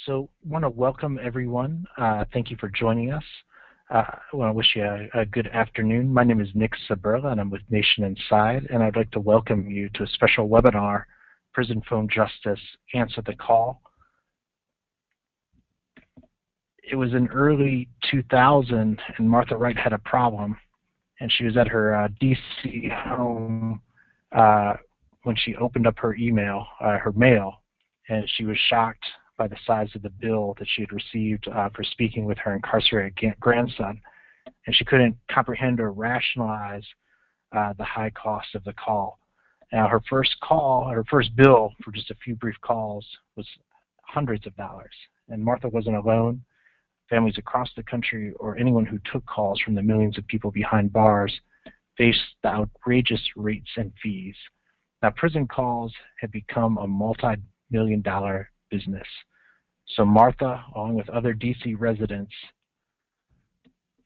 So I want to welcome everyone. Thank you for joining us. I want to wish you a good afternoon. My name is Nick Saberla, and I'm with Nation Inside, and I'd like to welcome you to a special webinar, Prison Phone Justice, Answer the Call. It was in early 2000, and Martha Wright had a problem, and she was at her DC home when she opened up her email, her mail, and she was shocked by the size of the bill that she had received for speaking with her incarcerated grandson. And she couldn't comprehend or rationalize the high cost of the call. Now, her first bill for just a few brief calls was hundreds of dollars. And Martha wasn't alone. Families across the country, or anyone who took calls from the millions of people behind bars, faced the outrageous rates and fees. Now, prison calls had become a multi-million-dollar business. So Martha, along with other DC residents,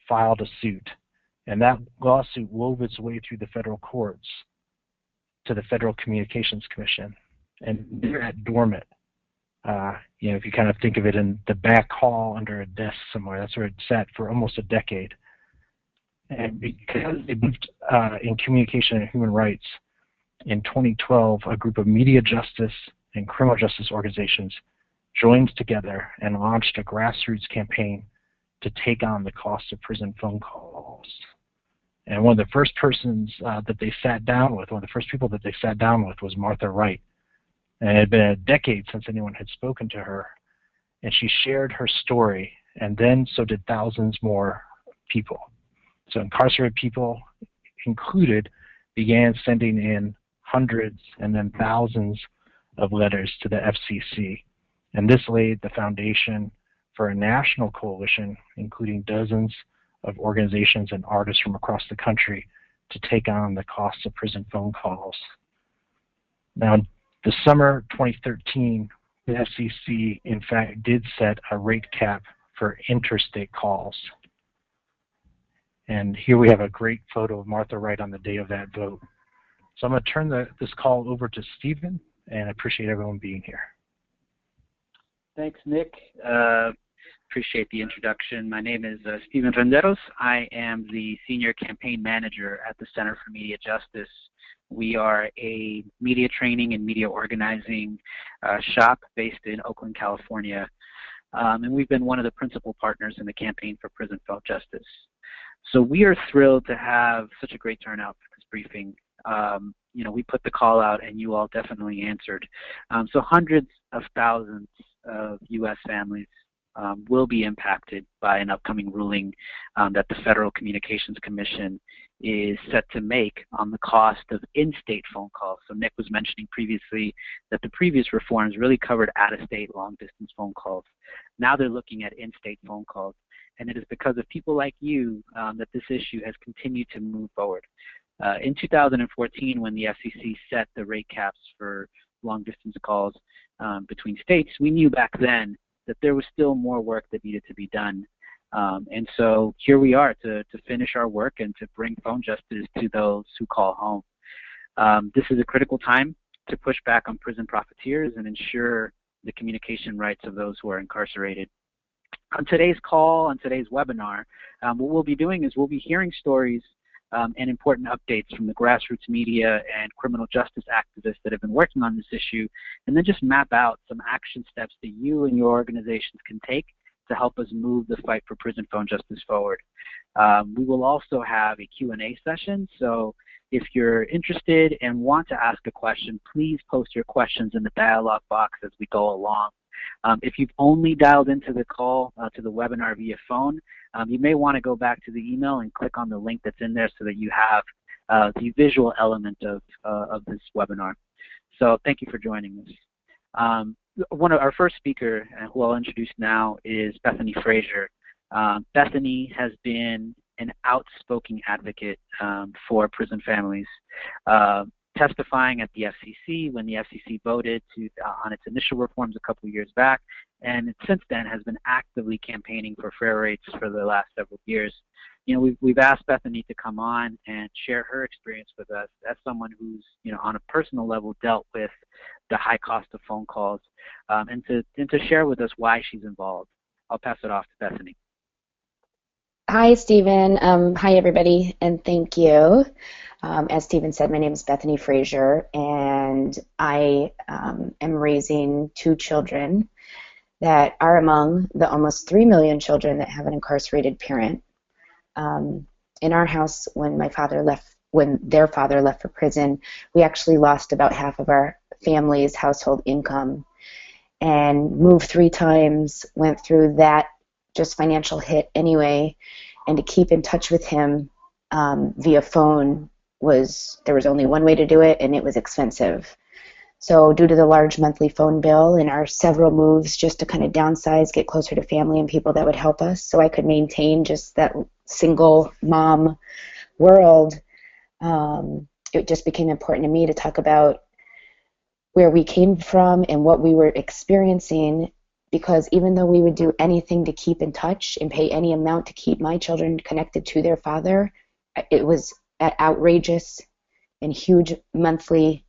filed a suit. And that lawsuit wove its way through the federal courts to the Federal Communications Commission. And they're at dormant. If you kind of think of it in the back hall under a desk somewhere, that's where it sat for almost a decade. And because they moved in communication and human rights, in 2012, a group of media justice and criminal justice organizations joined together and launched a grassroots campaign to take on the cost of prison phone calls. And one of the first persons that they sat down with, one of the first people that they sat down with was Martha Wright. And it had been a decade since anyone had spoken to her. And she shared her story, and then so did thousands more people. So incarcerated people included began sending in hundreds and then thousands of letters to the FCC. And this laid the foundation for a national coalition, including dozens of organizations and artists from across the country, to take on the cost of prison phone calls. Now, in the summer 2013, the FCC, in fact, did set a rate cap for interstate calls. And here we have a great photo of Martha Wright on the day of that vote. So I'm going to turn this call over to Stephen, and I appreciate everyone being here. Thanks, Nick. Appreciate the introduction. My name is Stephen Renderos. I am the Senior Campaign Manager at the Center for Media Justice. We are a media training and media organizing shop based in Oakland, California. And we've been one of the principal partners in the campaign for prison phone justice. So we are thrilled to have such a great turnout for this briefing. We put the call out and you all definitely answered. So hundreds of thousands of U.S. families will be impacted by an upcoming ruling that the Federal Communications Commission is set to make on the cost of in-state phone calls. So Nick was mentioning previously that the previous reforms really covered out-of-state long-distance phone calls. Now they're looking at in-state phone calls. And it is because of people like you that this issue has continued to move forward. In 2014, when the FCC set the rate caps for long-distance calls between states, we knew back then that there was still more work that needed to be done. And so here we are to finish our work and to bring phone justice to those who call home. This is a critical time to push back on prison profiteers and ensure the communication rights of those who are incarcerated. On today's call, on today's webinar, what we'll be doing is we'll be hearing stories and important updates from the grassroots media and criminal justice activists that have been working on this issue, and then just map out some action steps that you and your organizations can take to help us move the fight for prison phone justice forward. We will also have a Q&A session, so if you're interested and want to ask a question, please post your questions in the dialog box as we go along. If you've only dialed into the call, to the webinar via phone, you may want to go back to the email and click on the link that's in there so that you have the visual element of this webinar. So thank you for joining us. One of our first speaker, who I'll introduce now, is Bethany Frazier. Bethany has been an outspoken advocate for prison families testifying at the FCC when the FCC voted on its initial reforms a couple of years back, and since then has been actively campaigning for fair rates for the last several years. We've asked Bethany to come on and share her experience with us as someone who's, on a personal level dealt with the high cost of phone calls, and to share with us why she's involved. I'll pass it off to Bethany. Hi, Stephen. Hi, everybody, and thank you. As Stephen said, my name is Bethany Frazier, and I am raising 2 children that are among the almost 3 million children that have an incarcerated parent. In our house, when their father left for prison, we actually lost about half of our family's household income, and moved 3 times, went through that just financial hit anyway, and to keep in touch with him via phone there was only one way to do it, and it was expensive. So due to the large monthly phone bill and our several moves just to kind of downsize, get closer to family and people that would help us so I could maintain just that single mom world, it just became important to me to talk about where we came from and what we were experiencing, because even though we would do anything to keep in touch and pay any amount to keep my children connected to their father, it was an outrageous and huge monthly,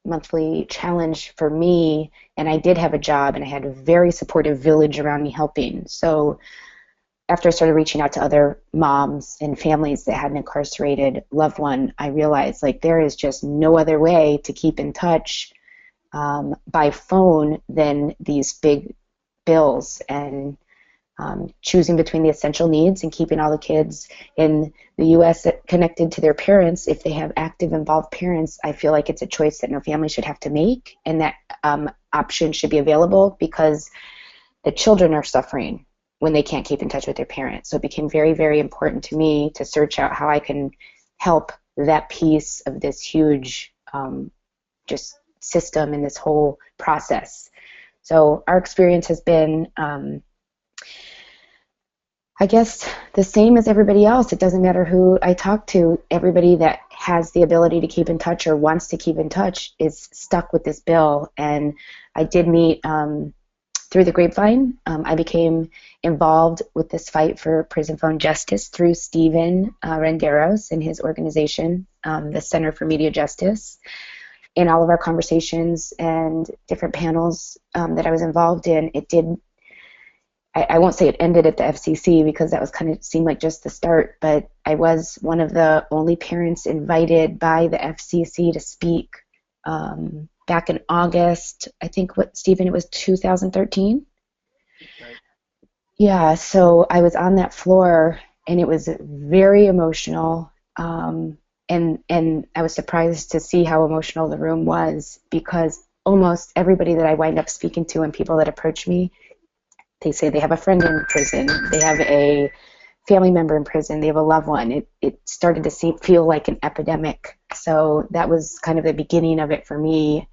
monthly challenge for me. And I did have a job, and I had a very supportive village around me helping. So after I started reaching out to other moms and families that had an incarcerated loved one, I realized there is just no other way to keep in touch by phone than these big bills, and choosing between the essential needs and keeping all the kids in the U.S. connected to their parents. If they have active, involved parents, I feel like it's a choice that no family should have to make, and that option should be available, because the children are suffering when they can't keep in touch with their parents. So it became very, very important to me to search out how I can help that piece of this huge just system and this whole process. So our experience has been I guess the same as everybody else. It doesn't matter who I talk to. Everybody that has the ability to keep in touch or wants to keep in touch is stuck with this bill. And I did meet through the grapevine. I became involved with this fight for prison phone justice through Stephen Renderos and his organization, the Center for Media Justice. In all of our conversations and different panels that I was involved in, it did. I won't say it ended at the FCC, because that was kind of seemed like just the start, but I was one of the only parents invited by the FCC to speak back in August. I think, Stephen, it was 2013? Right. Yeah, so I was on that floor, and it was very emotional, and I was surprised to see how emotional the room was, because almost everybody that I wind up speaking to and people that approach me, they say they have a friend in prison, they have a family member in prison, they have a loved one. It started to feel like an epidemic. So that was kind of the beginning of it for me,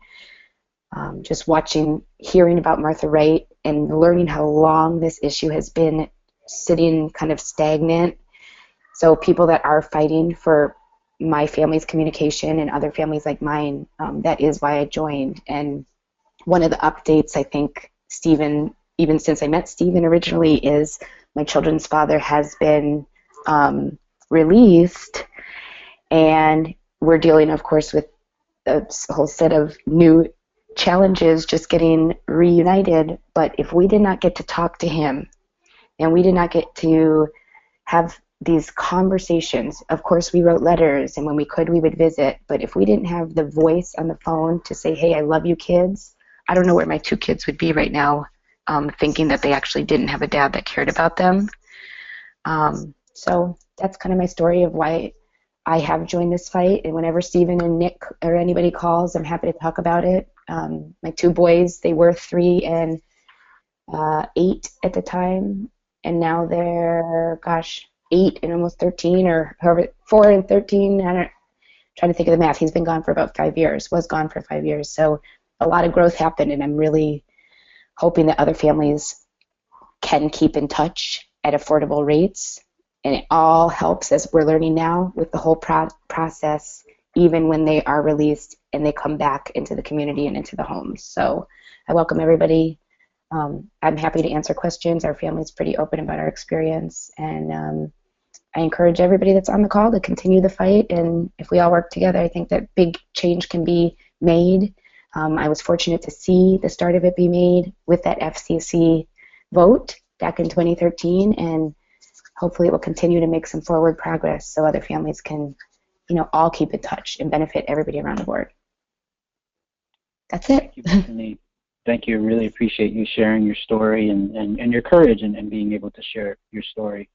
just hearing about Martha Wright and learning how long this issue has been sitting kind of stagnant. So people that are fighting for my family's communication and other families like mine, that is why I joined. And one of the updates, I think, Stephen, even since I met Stephen originally, is my children's father has been released, and we're dealing, of course, with a whole set of new challenges just getting reunited. But if we did not get to talk to him, and we did not get to have these conversations, of course we wrote letters, and when we could we would visit, but if we didn't have the voice on the phone to say, hey, I love you kids, I don't know where my 2 kids would be right now, thinking that they actually didn't have a dad that cared about them. So that's kind of my story of why I have joined this fight. And whenever Stephen and Nick or anybody calls, I'm happy to talk about it. My 2 boys, they were 3 and 8 at the time, and now they're, 8 and almost 13, or however, 4 and 13. Trying to think of the math. He's been gone for about 5 years, was gone for 5 years. So a lot of growth happened, and I'm really hoping that other families can keep in touch at affordable rates And it all helps, as we're learning now, with the whole process, even when they are released and they come back into the community and into the homes. So I welcome everybody. I'm happy to answer questions. Our family's pretty open about our experience, and I encourage everybody that's on the call to continue the fight, and if we all work together, I think that big change can be made. I was fortunate to see the start of it be made with that FCC vote back in 2013, and hopefully it will continue to make some forward progress so other families can, all keep in touch and benefit everybody around the board. That's it. Thank you, Bethany. Thank you. I really appreciate you sharing your story and your courage and being able to share your story.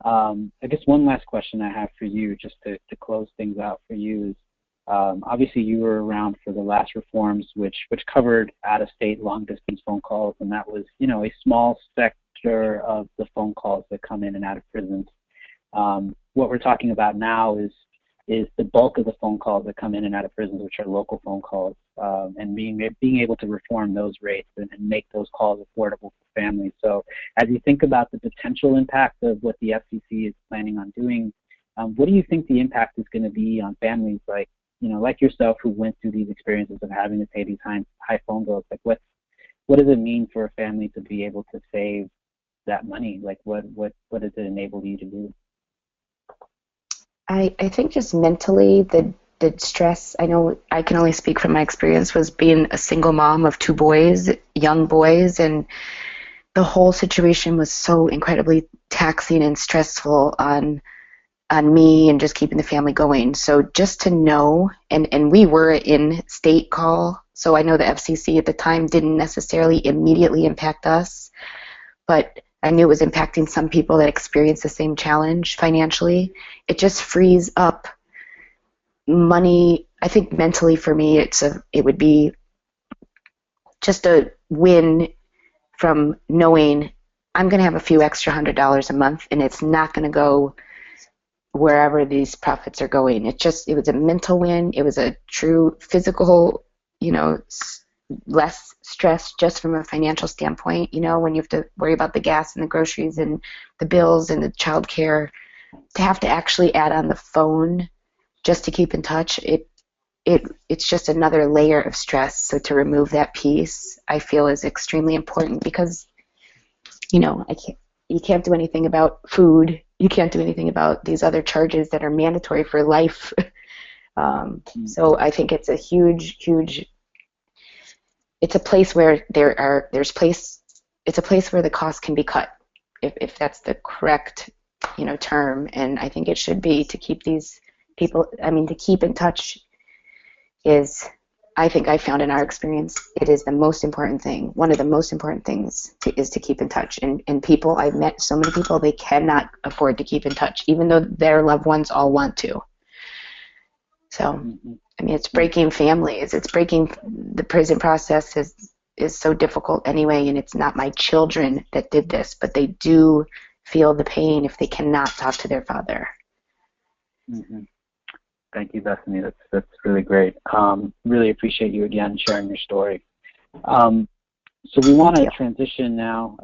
I guess one last question I have for you, just to close things out for you, is obviously you were around for the last reforms, which covered out-of-state long-distance phone calls, and that was, a small sector of the phone calls that come in and out of prisons. What we're talking about now is the bulk of the phone calls that come in and out of prisons, which are local phone calls, and being able to reform those rates and make those calls affordable for families. So as you think about the potential impact of what the FCC is planning on doing, what do you think the impact is going to be on families like yourself, who went through these experiences of having to pay these high phone bills? Like, what does it mean for a family to be able to save that money? Like, what does it enable you to do? I think just mentally, the stress, I know I can only speak from my experience, was being a single mom of 2 boys, young boys, and the whole situation was so incredibly taxing and stressful on me and just keeping the family going. So just to know, and we were in state call, so I know the FCC at the time didn't necessarily immediately impact us, but I knew it was impacting some people that experienced the same challenge financially. It just frees up money. I think mentally for me, it would be just a win from knowing I'm going to have a few extra $100 a month, and it's not going to go wherever these profits are going. It was a mental win. It was a true physical, less stress just from a financial standpoint, when you have to worry about the gas and the groceries and the bills and the child care. To have to actually add on the phone just to keep in touch, it's just another layer of stress. So to remove that piece, I feel, is extremely important, because you can't do anything about food. You can't do anything about these other charges that are mandatory for life. So I think it's a huge it's a place where it's a place where the cost can be cut, if that's the correct term. And I think it should be, to keep these people, to keep in touch is, I think I found in our experience, it is the most important thing. One of the most important things is to keep in touch. And people, I've met so many people, they cannot afford to keep in touch, even though their loved ones all want to. So, it's breaking families. It's breaking the prison process is so difficult anyway, and it's not my children that did this, but they do feel the pain if they cannot talk to their father. Mm-hmm. Thank you, Bethany. That's really great. Really appreciate you again sharing your story. So we want to transition now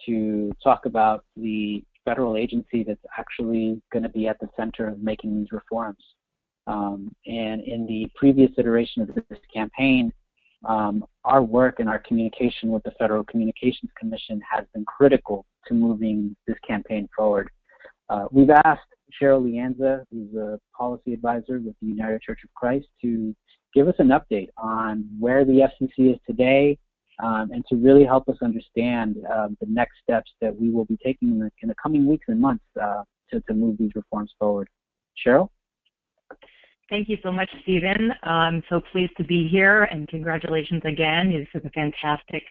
to talk about the federal agency that's actually going to be at the center of making these reforms. And in the previous iteration of this campaign, our work and our communication with the Federal Communications Commission has been critical to moving this campaign forward. We've asked Cheryl Lianza, who's a policy advisor with the United Church of Christ, to give us an update on where the FCC is today, and to really help us understand the next steps that we will be taking in the coming weeks and months to move these reforms forward. Cheryl? Thank you so much, Stephen. I'm so pleased to be here, and congratulations again. This is a fantastic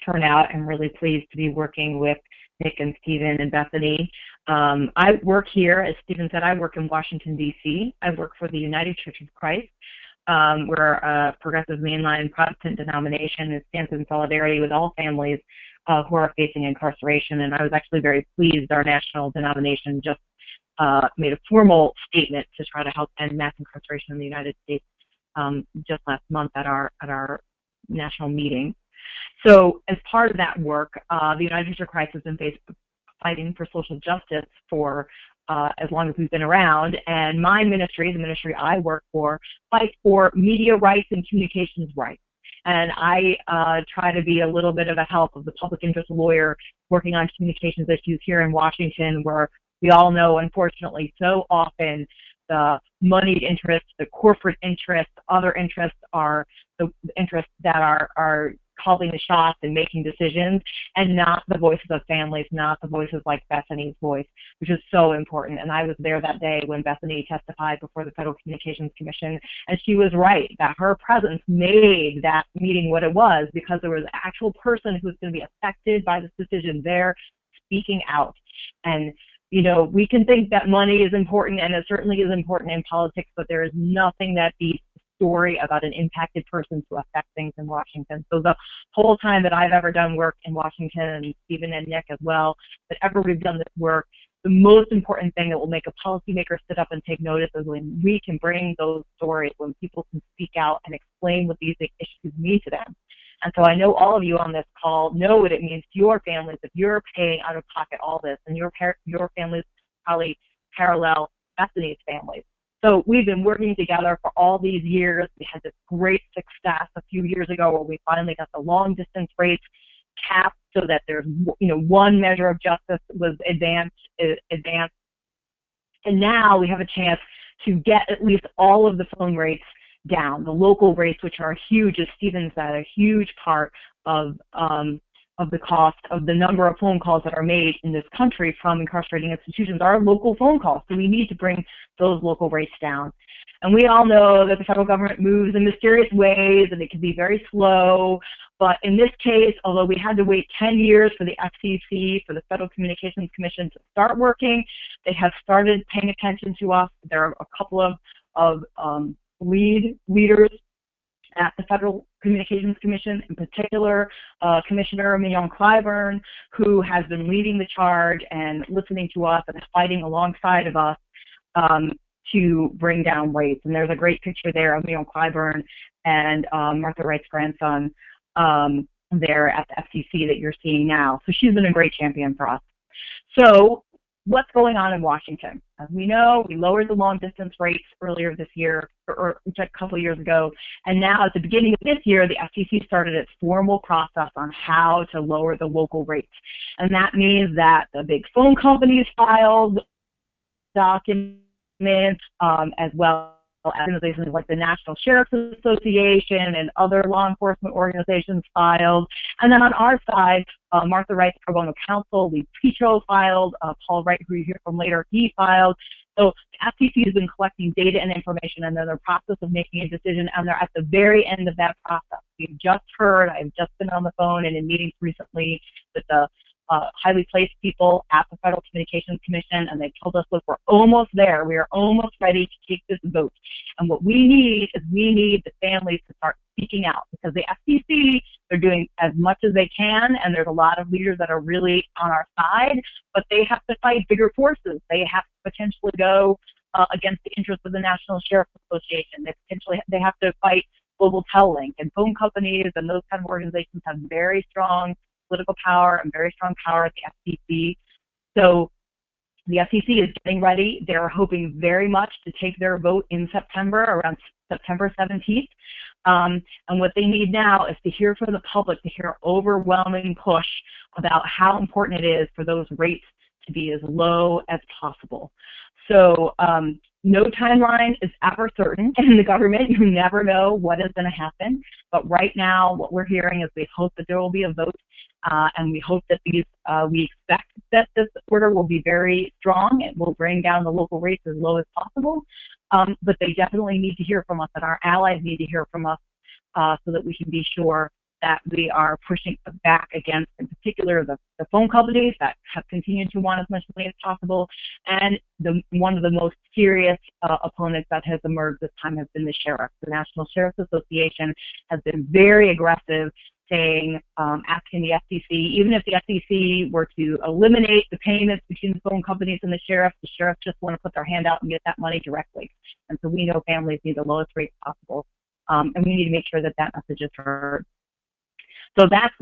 turnout. I'm really pleased to be working with Nick and Stephen and Bethany. I work here, as Stephen said, I work in Washington, D.C. I work for the United Church of Christ. We're a progressive mainline Protestant denomination and stands in solidarity with all families who are facing incarceration. And I was actually very pleased our national denomination just made a formal statement to try to help end mass incarceration in the United States just last month at our national meeting. So as part of that work, the United Church of Christ has been fighting for social justice for as long as we've been around. And my ministry, the ministry I work for, fights for media rights and communications rights. And I try to be a little bit of a help of the public interest lawyer working on communications issues here in Washington, where we all know, unfortunately, so often the moneyed interests, the corporate interests, other interests are the interests that are calling the shots and making decisions, and not the voices of families, not the voices like Bethany's voice, which is so important. And I was there that day when Bethany testified before the Federal Communications Commission, and she was right that her presence made that meeting what it was, because there was an actual person who was going to be affected by this decision there speaking out. And you know, we can think that money is important, and it certainly is important in politics, but there is nothing that beats the story about an impacted person to affect things in Washington. So the whole time that I've ever done work in Washington, and Stephen and Nick as well, that ever we've done this work, the most important thing that will make a policymaker sit up and take notice is when we can bring those stories, when people can speak out and explain what these issues mean to them. And so I know all of you on this call know what it means to your families if you're paying out of pocket all this, and your families probably parallel Bethany's families. So we've been working together for all these years. We had this great success a few years ago where we finally got the long distance rates capped so that there's, you know, one measure of justice was advanced. And now we have a chance to get at least all of the phone rates down. The local rates, which are huge, as Stephen said, a huge part of the cost of the number of phone calls that are made in this country from incarcerating institutions are local phone calls. So we need to bring those local rates down. And we all know that the federal government moves in mysterious ways, and it can be very slow. But in this case, although we had to wait 10 years for the FCC, for the Federal Communications Commission to start working, they have started paying attention to us. There are a couple of leaders at the Federal Communications Commission, in particular Commissioner Mignon Clyburn, who has been leading the charge and listening to us and fighting alongside of us to bring down rates. And there's a great picture there of Mignon Clyburn and Martha Wright's grandson there at the FCC that you're seeing now. So she's been a great champion for us. So what's going on in Washington? As we know, we lowered the long distance rates earlier this year, or a couple of years ago, and now at the beginning of this year, the FCC started its formal process on how to lower the local rates. And that means that the big phone companies filed documents, as well as organizations like the National Sheriff's Association and other law enforcement organizations filed. And then on our side, Martha Wright's pro bono counsel, Lee Petro filed, Paul Wright, who you hear from later, he filed. So the FCC has been collecting data and information, and they're in the process of making a decision, and they're at the very end of that process. We've just heard, I've just been on the phone and in meetings recently with the highly placed people at the Federal Communications Commission, and they told us, look, we're almost there. We are almost ready to take this vote. And what we need is we need the families to start speaking out, because the FCC, they're doing as much as they can, and there's a lot of leaders that are really on our side, but they have to fight bigger forces. They have to potentially go against the interests of the National Sheriff's Association. They have to fight Global Tellink, and phone companies and those kind of organizations have very strong political power and very strong power at the FCC. So the FCC is getting ready. They're hoping very much to take their vote in September, around September 17th. And what they need now is to hear from the public, to hear an overwhelming push about how important it is for those rates to be as low as possible. So no timeline is ever certain in the government. You never know what is going to happen. But right now, what we're hearing is we hope that there will be a vote, and we hope that we expect that this order will be very strong and will bring down the local rates as low as possible. But they definitely need to hear from us, and our allies need to hear from us so that we can be sure that we are pushing back against, in particular, the phone companies that have continued to want as much money as possible. And one of the most serious opponents that has emerged this time has been the sheriff. The National Sheriff's Association has been very aggressive, saying, asking the FCC, even if the FCC were to eliminate the payments between the phone companies and the sheriffs just want to put their hand out and get that money directly. And so we know families need the lowest rates possible, and we need to make sure that that message is heard. So that's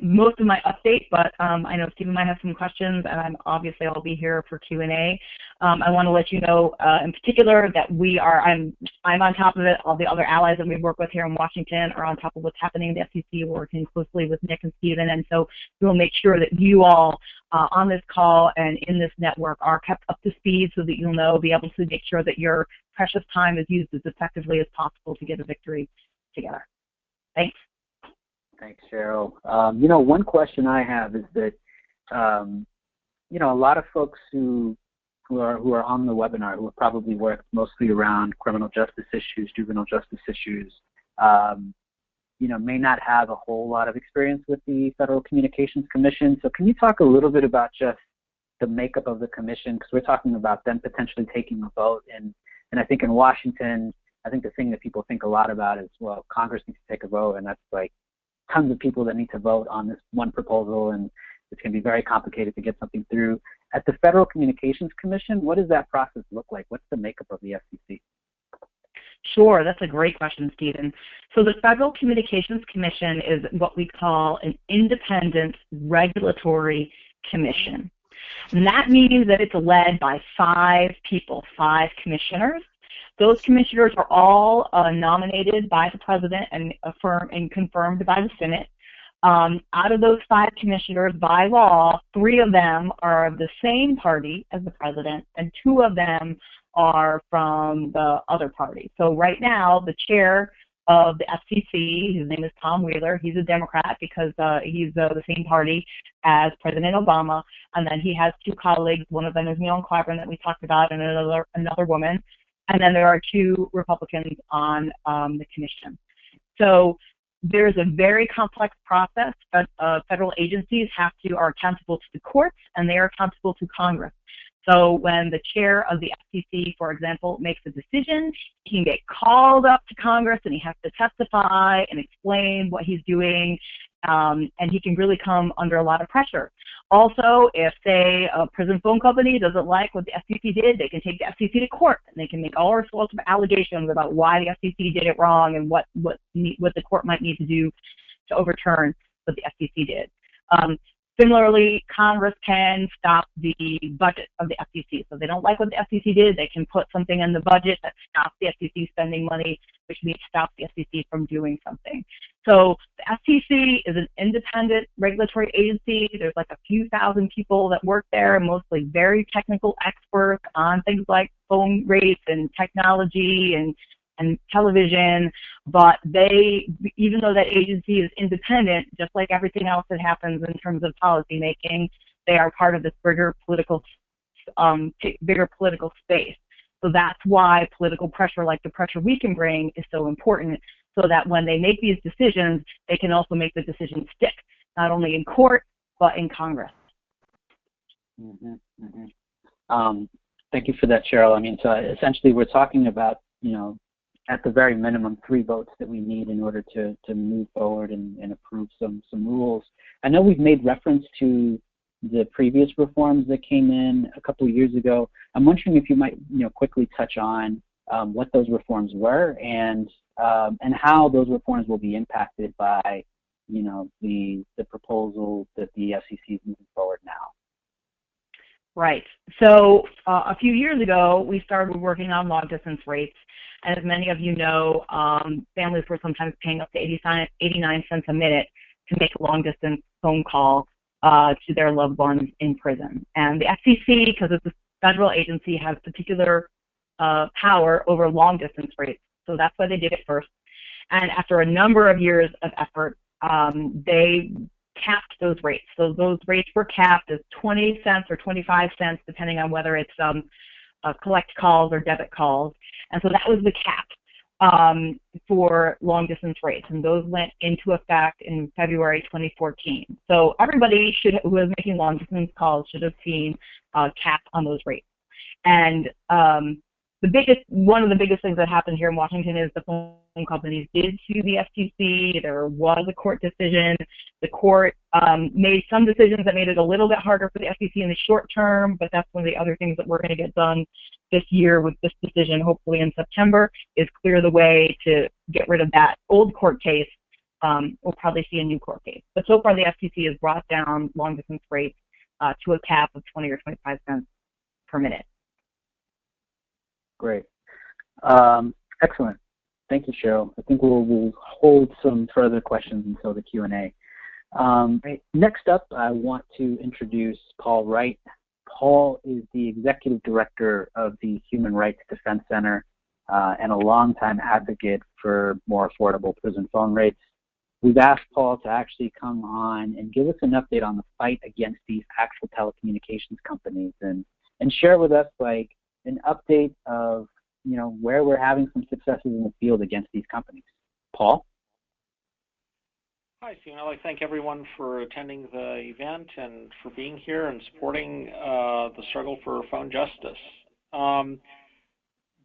most of my update, but I know Stephen might have some questions, and obviously I'll be here for Q&A. I want to let you know in particular that I'm on top of it. All the other allies that we work with here in Washington are on top of what's happening in the FCC. We're working closely with Nick and Stephen, and so we'll make sure that you all on this call and in this network are kept up to speed so that you'll be able to make sure that your precious time is used as effectively as possible to get a victory together. Thanks. Thanks, Cheryl. One question I have is that, a lot of folks who are on the webinar who have probably worked mostly around criminal justice issues, juvenile justice issues, may not have a whole lot of experience with the Federal Communications Commission. So can you talk a little bit about just the makeup of the commission? Because we're talking about them potentially taking a vote, and I think in Washington, I think the thing that people think a lot about is, well, Congress needs to take a vote, and that's like tons of people that need to vote on this one proposal, and it's going to be very complicated to get something through. At the Federal Communications Commission, what does that process look like? What's the makeup of the FCC? Sure, that's a great question, Stephen. So the Federal Communications Commission is what we call an independent regulatory commission. And that means that it's led by 5 people, 5 commissioners. Those commissioners are all nominated by the President and confirmed by the Senate. Out of those 5 commissioners, by law, 3 of them are of the same party as the President, and 2 of them are from the other party. So right now, the chair of the FCC, his name is Tom Wheeler. He's a Democrat because he's the same party as President Obama, and then he has 2 colleagues. One of them is Neil Clyburn that we talked about, and another woman. And then there are 2 Republicans on the commission. So there's a very complex process, but federal agencies are accountable to the courts, and they are accountable to Congress. So when the chair of the FCC, for example, makes a decision, he can get called up to Congress, and he has to testify and explain what he's doing, and he can really come under a lot of pressure. Also, if, say, a prison phone company doesn't like what the FCC did, they can take the FCC to court, and they can make all sorts of allegations about why the FCC did it wrong and what the court might need to do to overturn what the FCC did. Similarly, Congress can stop the budget of the FCC. So if they don't like what the FCC did, they can put something in the budget that stops the FCC spending money, which means stops the FCC from doing something. So the FCC is an independent regulatory agency. There's like a few thousand people that work there, mostly very technical experts on things like phone rates and technology and television, but even though that agency is independent, just like everything else that happens in terms of policy making, they are part of this bigger political space. So that's why political pressure, like the pressure we can bring, is so important, so that when they make these decisions, they can also make the decisions stick, not only in court, but in Congress. Thank you for that, Cheryl. I mean, so essentially we're talking about, at the very minimum, 3 votes that we need in order to move forward and approve some rules. I know we've made reference to the previous reforms that came in a couple of years ago. I'm wondering if you might quickly touch on what those reforms were and how those reforms will be impacted by the proposal that the FCC is moving forward now. Right. So a few years ago, we started working on long distance rates. And as many of you know, families were sometimes paying up to 89 cents a minute to make a long-distance phone call to their loved ones in prison. And the FCC, because it's a federal agency, has particular power over long-distance rates. So that's why they did it first. And after a number of years of effort, they capped those rates. So those rates were capped as 20 cents or 25 cents, depending on whether it's collect calls or debit calls. And so that was the cap for long distance rates, and those went into effect in February 2014. So everybody who was making long distance calls should have seen a cap on those rates. And one of the biggest things that happened here in Washington is the phone companies did sue the FCC. There was a court decision. The court made some decisions that made it a little bit harder for the FCC in the short term, but that's one of the other things that we're going to get done this year with this decision, hopefully in September, is clear the way to get rid of that old court case we'll probably see a new court case. But so far, the FCC has brought down long-distance rates to a cap of 20 or 25 cents per minute. Great. Excellent. Thank you, Cheryl. I think we'll hold some further questions until the Q&A. Next up, I want to introduce Paul Wright. Paul is the Executive Director of the Human Rights Defense Center and a longtime advocate for more affordable prison phone rates. We've asked Paul to actually come on and give us an update on the fight against these actual telecommunications companies and share with us like an update of where we're having some successes in the field against these companies. Paul? Hi, Stephen. I'd like to thank everyone for attending the event and for being here and supporting the struggle for phone justice.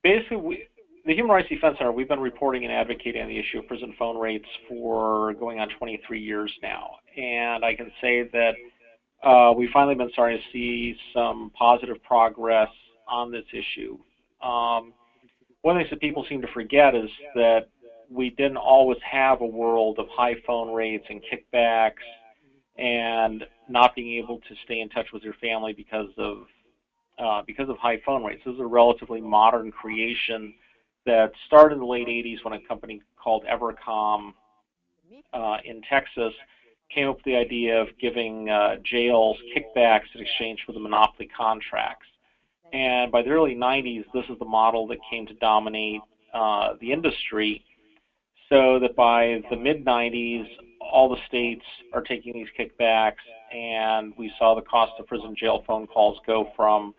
Basically, the Human Rights Defense Center, we've been reporting and advocating on the issue of prison phone rates for going on 23 years now. And I can say that we've finally been starting to see some positive progress on this issue. One of the things that people seem to forget is that we didn't always have a world of high phone rates and kickbacks and not being able to stay in touch with your family because of high phone rates. This is a relatively modern creation that started in the late 80s when a company called Evercom in Texas came up with the idea of giving jails kickbacks in exchange for the monopoly contracts. And by the early 90s, this is the model that came to dominate the industry, so that by the mid-90s, all the states are taking these kickbacks, and we saw the cost of prison jail phone calls go from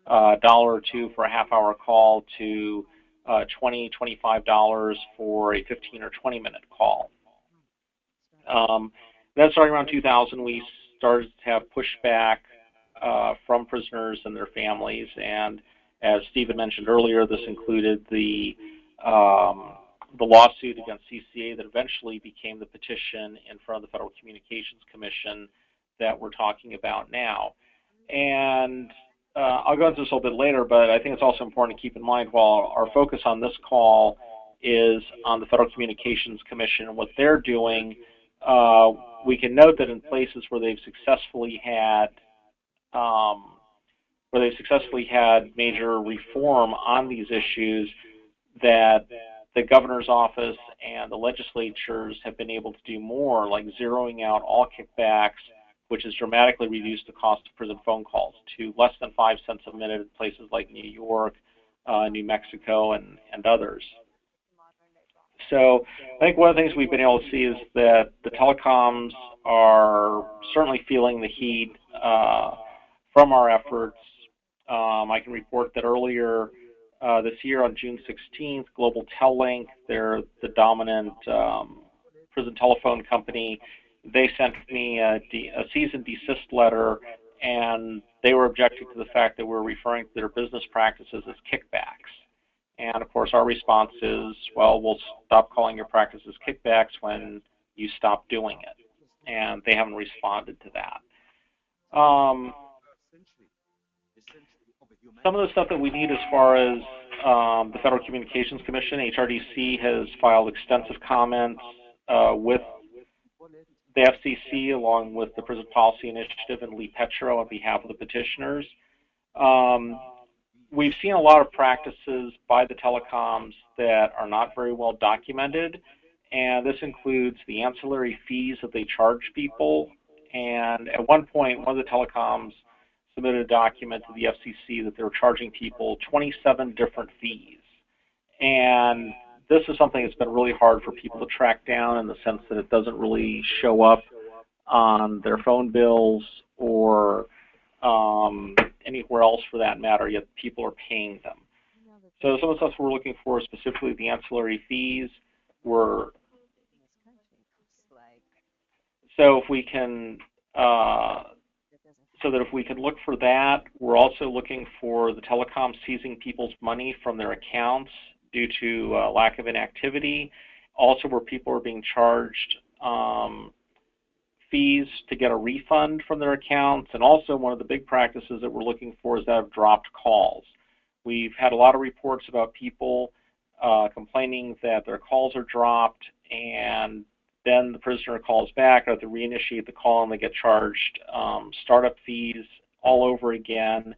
$1 or $2 for a half-hour call to $20, $25 for a 15 or 20-minute call. Then starting around 2000, we started to have pushback from prisoners and their families, and as Stephen mentioned earlier, this included the lawsuit against CCA that eventually became the petition in front of the Federal Communications Commission that we're talking about now. And I'll go into this a little bit later, but I think it's also important to keep in mind while our focus on this call is on the Federal Communications Commission and what they're doing, we can note that in places where they've successfully had major reform on these issues, that the governor's office and the legislatures have been able to do more, like zeroing out all kickbacks, which has dramatically reduced the cost of prison phone calls to less than 5 cents a minute in places like New York, New Mexico, and others. So I think one of the things we've been able to see is that the telecoms are certainly feeling the heat from our efforts. I can report that earlier this year on June 16th, Global Tellink, they're the dominant prison telephone company, they sent me a cease and desist letter, and they were objecting to the fact that we're referring to their business practices as kickbacks. And of course our response is, well, we'll stop calling your practices kickbacks when you stop doing it. And they haven't responded to that. Some of the stuff that we need as far as the Federal Communications Commission, HRDC has filed extensive comments with the FCC along with the Prison Policy Initiative and Lee Petro on behalf of the petitioners. We've seen a lot of practices by the telecoms that are not very well documented, and this includes the ancillary fees that they charge people. And at one point, one of the telecoms submitted a document to the FCC that they were charging people 27 different fees. And this is something that's been really hard for people to track down in the sense that it doesn't really show up on their phone bills or anywhere else for that matter, yet people are paying them. So some of the stuff we're looking for, specifically the ancillary fees, so if we can look for that, we're also looking for the telecom seizing people's money from their accounts due to lack of inactivity. Also where people are being charged fees to get a refund from their accounts. And also one of the big practices that we're looking for is that of dropped calls. We've had a lot of reports about people complaining that their calls are dropped, and then the prisoner calls back, or they reinitiate the call and they get charged startup fees all over again,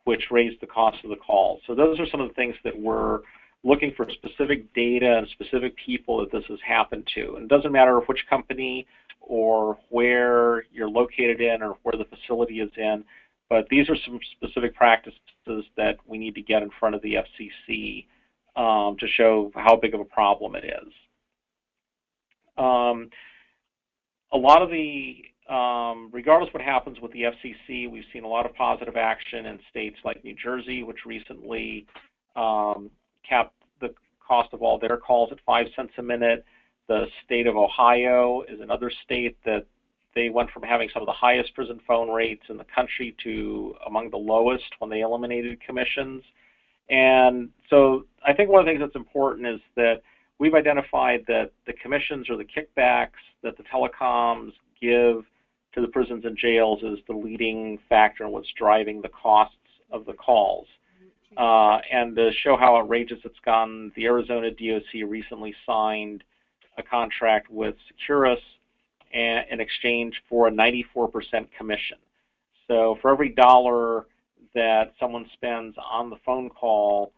which raise the cost of the call. So those are some of the things that we're looking for, specific data and specific people that this has happened to. And it doesn't matter which company or where you're located in or where the facility is in, but these are some specific practices that we need to get in front of the FCC to show how big of a problem it is. A lot of the, regardless of what happens with the FCC, we've seen a lot of positive action in states like New Jersey, which recently capped the cost of all their calls at 5 cents a minute. The state of Ohio is another state that they went from having some of the highest prison phone rates in the country to among the lowest when they eliminated commissions. And so I think one of the things that's important is that we've identified that the commissions or the kickbacks that the telecoms give to the prisons and jails is the leading factor in what's driving the costs of the calls. And to show how outrageous it's gone, the Arizona DOC recently signed a contract with Securus in exchange for a 94% commission. So for every dollar that someone spends on the phone call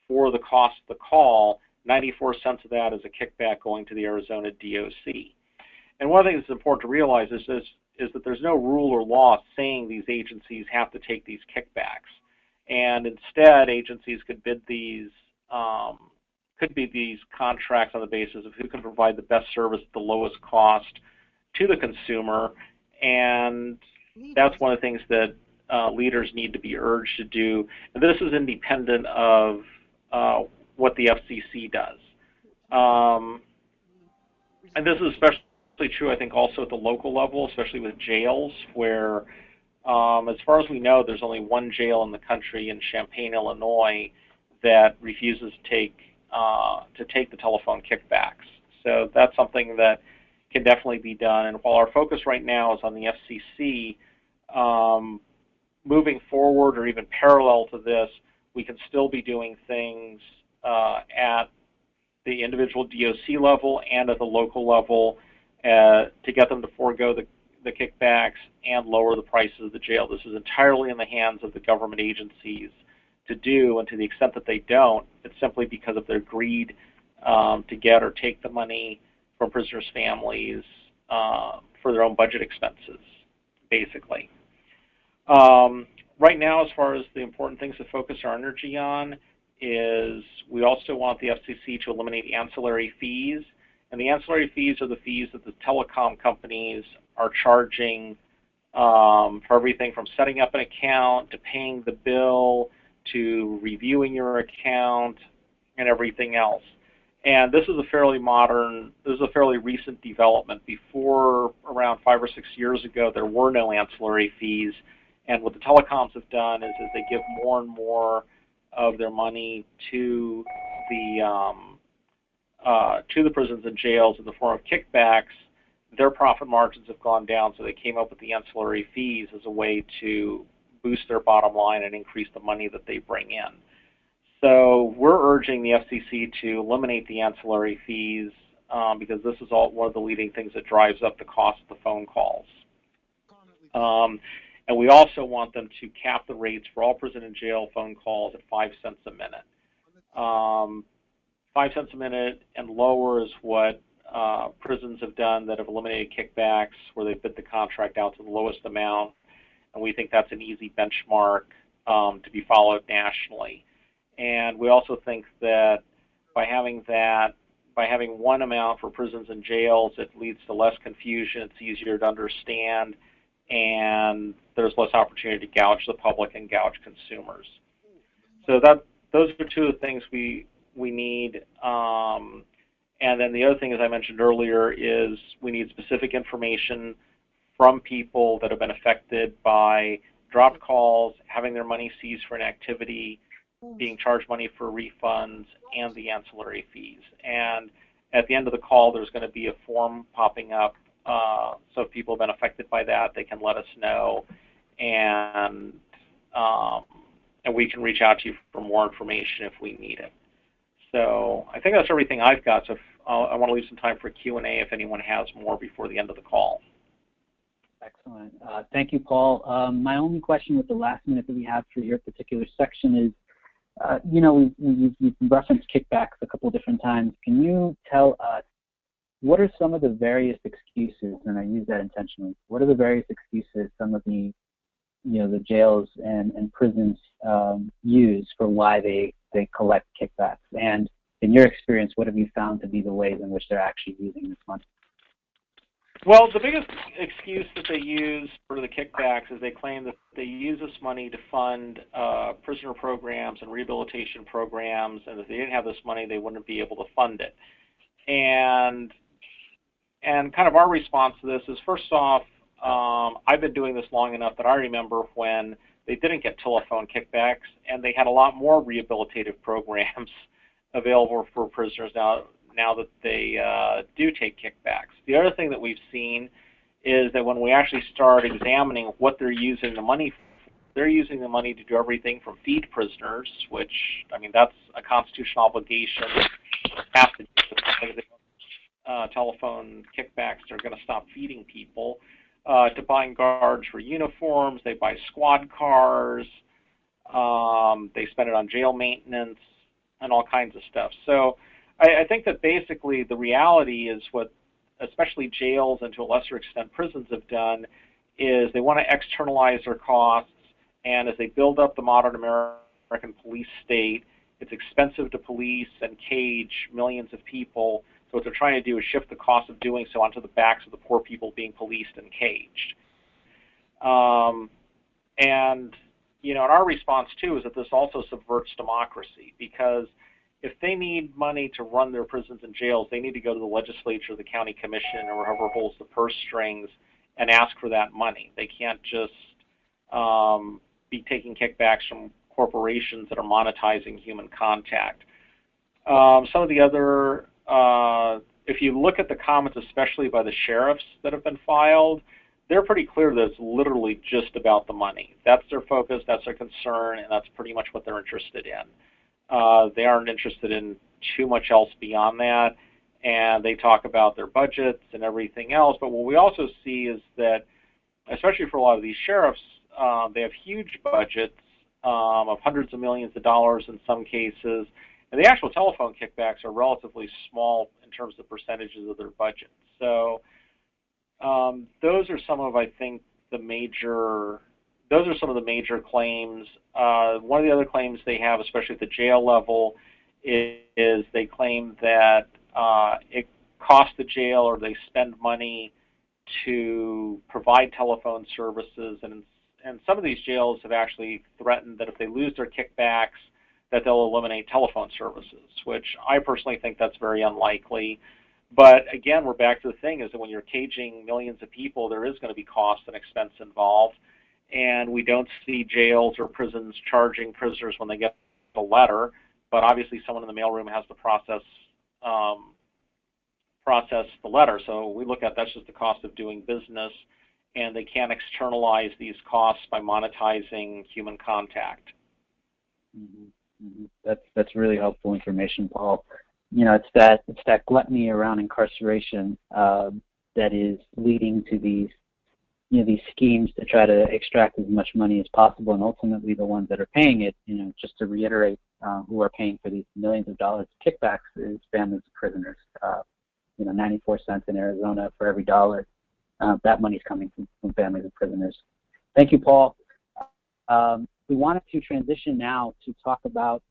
for the cost of the call, 94 cents of that is a kickback going to the Arizona DOC. And one of the things that's important to realize is that there's no rule or law saying these agencies have to take these kickbacks. And instead, agencies could bid these, could be these contracts on the basis of who can provide the best service at the lowest cost to the consumer. And that's one of the things that leaders need to be urged to do. And this is independent of what the FCC does. And this is especially true, I think, also at the local level, especially with jails, where, as far as we know, there's only one jail in the country in Champaign, Illinois, that refuses to take the telephone kickbacks. So that's something that can definitely be done. And while our focus right now is on the FCC, moving forward or even parallel to this, we can still be doing things at the individual DOC level and at the local level to get them to forego the kickbacks and lower the prices of the jail. This is entirely in the hands of the government agencies to do, and to the extent that they don't, it's simply because of their greed to get or take the money from prisoners' families for their own budget expenses, basically. Right now, as far as the important things to focus our energy on, is we also want the FCC to eliminate ancillary fees. And the ancillary fees are the fees that the telecom companies are charging for everything from setting up an account to paying the bill to reviewing your account and everything else. And this is a fairly recent development. Before, around 5 or 6 years ago, there were no ancillary fees. And what the telecoms have done is they give more and more of their money to the prisons and jails in the form of kickbacks. Their profit margins have gone down, so they came up with the ancillary fees as a way to boost their bottom line and increase the money that they bring in. So we're urging the FCC to eliminate the ancillary fees because this is one of the leading things that drives up the cost of the phone calls. And we also want them to cap the rates for all prison and jail phone calls at 5 cents a minute. 5 cents a minute and lower is what prisons have done that have eliminated kickbacks, where they bid the contract out to the lowest amount. And we think that's an easy benchmark to be followed nationally. And we also think that by having one amount for prisons and jails, it leads to less confusion, it's easier to understand, and there's less opportunity to gouge the public and gouge consumers. So those are two of the things we need. And then the other thing, as I mentioned earlier, is we need specific information from people that have been affected by dropped calls, having their money seized for an activity, being charged money for refunds, and the ancillary fees. And at the end of the call, there's going to be a form popping up. So if people have been affected by that, they can let us know, and we can reach out to you for more information if we need it. So I think that's everything I've got. So if I want to leave some time for Q&A if anyone has more before the end of the call. Excellent. Thank you, Paul. My only question with the last minute that we have for your particular section is, you know, we've referenced kickbacks a couple different times. Can you tell us what are some of the various excuses, and I use that intentionally, what are the various excuses some of the, you know, the jails and prisons use for why they collect kickbacks? And in your experience, what have you found to be the ways in which they're actually using this money? Well, the biggest excuse that they use for the kickbacks is they claim that they use this money to fund prisoner programs and rehabilitation programs, and if they didn't have this money, they wouldn't be able to fund it. And kind of our response to this is, first off, I've been doing this long enough that I remember when they didn't get telephone kickbacks, and they had a lot more rehabilitative programs available for prisoners now that they do take kickbacks. The other thing that we've seen is that when we actually start examining what they're using the money for, they're using the money to do everything from feed prisoners, which, I mean, that's a constitutional obligation. Have to do telephone kickbacks are going to stop feeding people, to buying guards for uniforms. They buy squad cars. They spend it on jail maintenance and all kinds of stuff. So I think that basically the reality is what especially jails and to a lesser extent prisons have done is they want to externalize their costs, and as they build up the modern American police state, it's expensive to police and cage millions of people. So what they're trying to do is shift the cost of doing so onto the backs of the poor people being policed and caged. And, you know, and our response too is that this also subverts democracy, because if they need money to run their prisons and jails, they need to go to the legislature, the county commission, or whoever holds the purse strings and ask for that money. They can't just be taking kickbacks from corporations that are monetizing human contact. Some of the other, if you look at the comments, especially by the sheriffs that have been filed, they're pretty clear that it's literally just about the money. That's their focus, that's their concern, and that's pretty much what they're interested in. They aren't interested in too much else beyond that, and they talk about their budgets and everything else. But what we also see is that, especially for a lot of these sheriffs, they have huge budgets of hundreds of millions of dollars in some cases, and the actual telephone kickbacks are relatively small in terms of percentages of their budget. So those are some of, I think, the major. Those are some of the major claims. One of the other claims they have, especially at the jail level, is they claim that it costs the jail, or they spend money to provide telephone services, and some of these jails have actually threatened that if they lose their kickbacks, that they'll eliminate telephone services, which I personally think that's very unlikely. But again, we're back to the thing is that when you're caging millions of people, there is going to be cost and expense involved. And we don't see jails or prisons charging prisoners when they get the letter, but obviously someone in the mailroom has to process the letter. So we look at that's just the cost of doing business, and they can't externalize these costs by monetizing human contact. Mm-hmm. Mm-hmm. That's really helpful information, Paul. You know, it's that gluttony around incarceration that is leading to these schemes to try to extract as much money as possible, and ultimately the ones that are paying it, just to reiterate, who are paying for these millions of dollars of kickbacks is families of prisoners. 94 cents in Arizona for every dollar. That money is coming from families of prisoners. Thank you, Paul. We wanted to transition now to talk about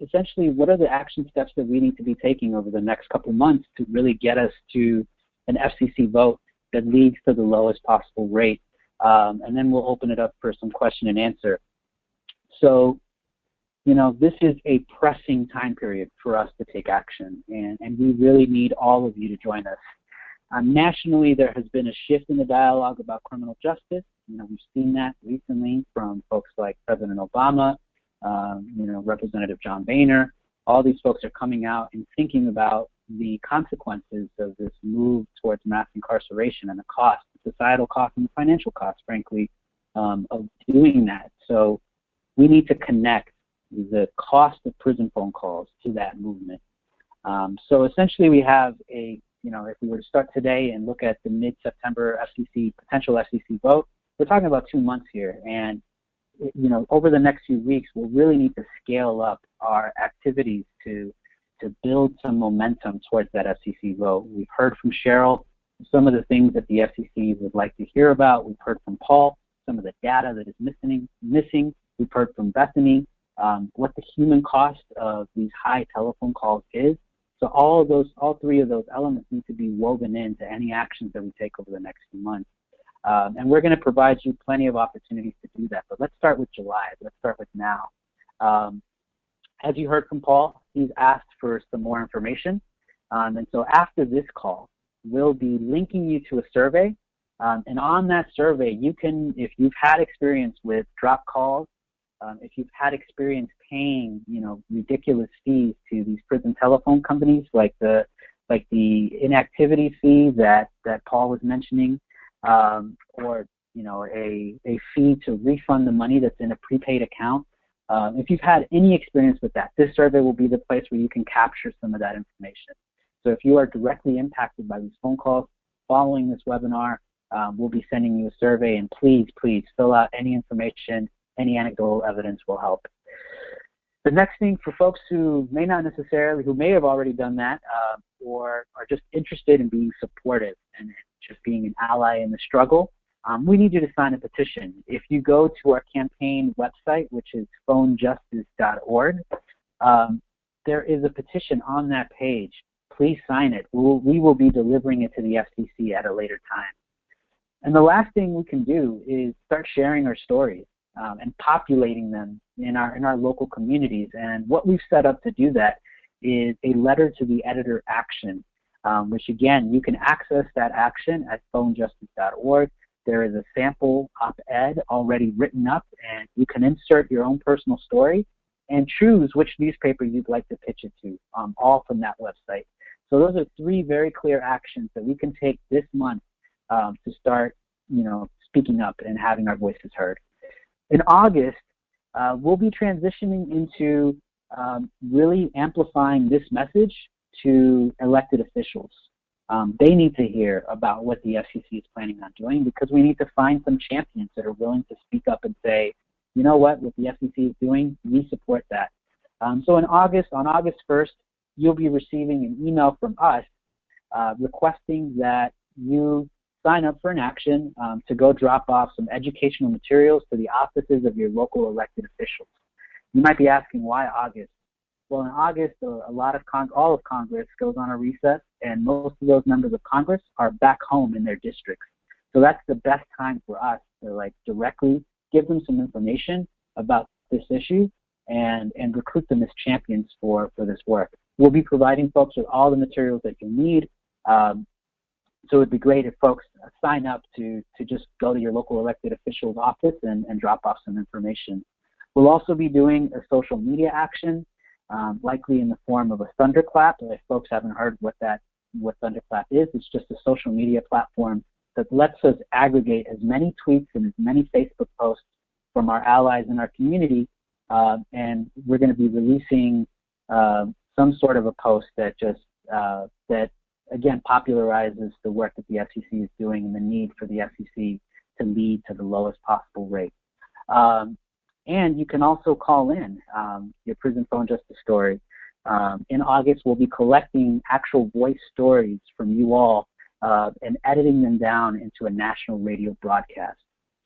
essentially what are the action steps that we need to be taking over the next couple months to really get us to an FCC vote that leads to the lowest possible rate, and then we'll open it up for some question and answer. So, this is a pressing time period for us to take action, and we really need all of you to join us. Nationally, there has been a shift in the dialogue about criminal justice. We've seen that recently from folks like President Obama, Representative John Boehner. All these folks are coming out and thinking about the consequences of this move towards mass incarceration and the cost, the societal cost and the financial cost, frankly, of doing that. So we need to connect the cost of prison phone calls to that movement. So essentially we have a, if we were to start today and look at the mid-September potential FCC vote, we're talking about 2 months here. And, over the next few weeks, we'll really need to scale up our activities to build some momentum towards that FCC vote. We've heard from Cheryl some of the things that the FCC would like to hear about. We've heard from Paul some of the data that is missing. We've heard from Bethany what the human cost of these high telephone calls is. So all three of those elements need to be woven into any actions that we take over the next few months. And we're going to provide you plenty of opportunities to do that. But let's start with July. Let's start with now. As you heard from Paul, he's asked for some more information. And so after this call, we'll be linking you to a survey. And on that survey, you can, if you've had experience with drop calls, if you've had experience paying, ridiculous fees to these prison telephone companies, like the inactivity fee that Paul was mentioning, or a fee to refund the money that's in a prepaid account. If you've had any experience with that, this survey will be the place where you can capture some of that information. So if you are directly impacted by these phone calls following this webinar, we'll be sending you a survey, and please fill out any information. Any anecdotal evidence will help. The next thing for folks who may have already done that, or are just interested in being supportive and just being an ally in the struggle, we need you to sign a petition. If you go to our campaign website, which is phonejustice.org, there is a petition on that page. Please sign it. We will be delivering it to the FCC at a later time. And the last thing we can do is start sharing our stories and populating them in our local communities. And what we've set up to do that is a letter to the editor action, which again, you can access that action at phonejustice.org. There is a sample op-ed already written up, and you can insert your own personal story and choose which newspaper you'd like to pitch it to, all from that website. So those are 3 very clear actions that we can take this month to start, speaking up and having our voices heard. In August, we'll be transitioning into really amplifying this message to elected officials. They need to hear about what the FCC is planning on doing, because we need to find some champions that are willing to speak up and say, you know what the FCC is doing, we support that. So on August 1st, you'll be receiving an email from us requesting that you sign up for an action to go drop off some educational materials to the offices of your local elected officials. You might be asking, why August? Well, in August, all of Congress goes on a recess, and most of those members of Congress are back home in their districts. So that's the best time for us to directly give them some information about this issue and recruit them as champions for this work. We'll be providing folks with all the materials that you need. So it'd be great if folks sign up to just go to your local elected official's office and drop off some information. We'll also be doing a social media action, likely in the form of a thunderclap. If folks haven't heard what thunderclap is, it's just a social media platform that lets us aggregate as many tweets and as many Facebook posts from our allies in our community, and we're going to be releasing some sort of a post that just that again popularizes the work that the FCC is doing and the need for the FCC to lead to the lowest possible rate. And you can also call in your prison phone justice story. In August, we'll be collecting actual voice stories from you all and editing them down into a national radio broadcast.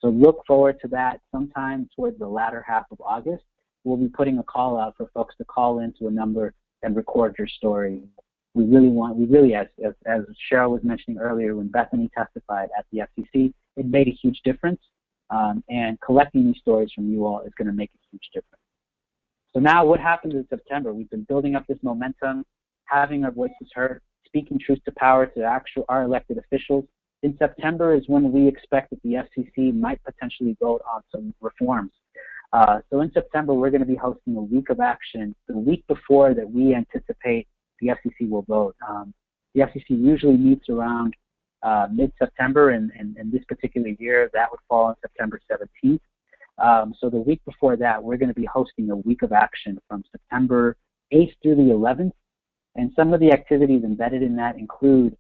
So look forward to that sometime towards the latter half of August. We'll be putting a call out for folks to call into a number and record your story. We really, as Cheryl was mentioning earlier, when Bethany testified at the FCC, it made a huge difference. And collecting these stories from you all is going to make a huge difference. So now what happens in September? We've been building up this momentum, having our voices heard, speaking truth to power to our elected officials. In September is when we expect that the FCC might potentially vote on some reforms. So in September, we're going to be hosting a week of action the week before that we anticipate the FCC will vote. The FCC usually meets around mid-September, and this particular year, that would fall on September 17th. So the week before that, we're going to be hosting a week of action from September 8th through the 11th, And some of the activities embedded in that include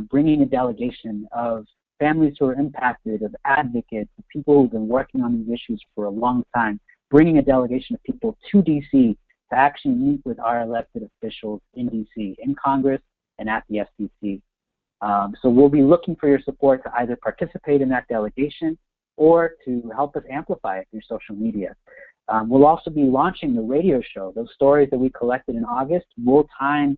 bringing a delegation of families who are impacted, of advocates, of people who've been working on these issues for a long time, bringing a delegation of people to DC to actually meet with our elected officials in DC, in Congress, and at the FCC. So we'll be looking for your support to either participate in that delegation or to help us amplify it through social media. We'll also be launching the radio show. Those stories that we collected in August, we'll time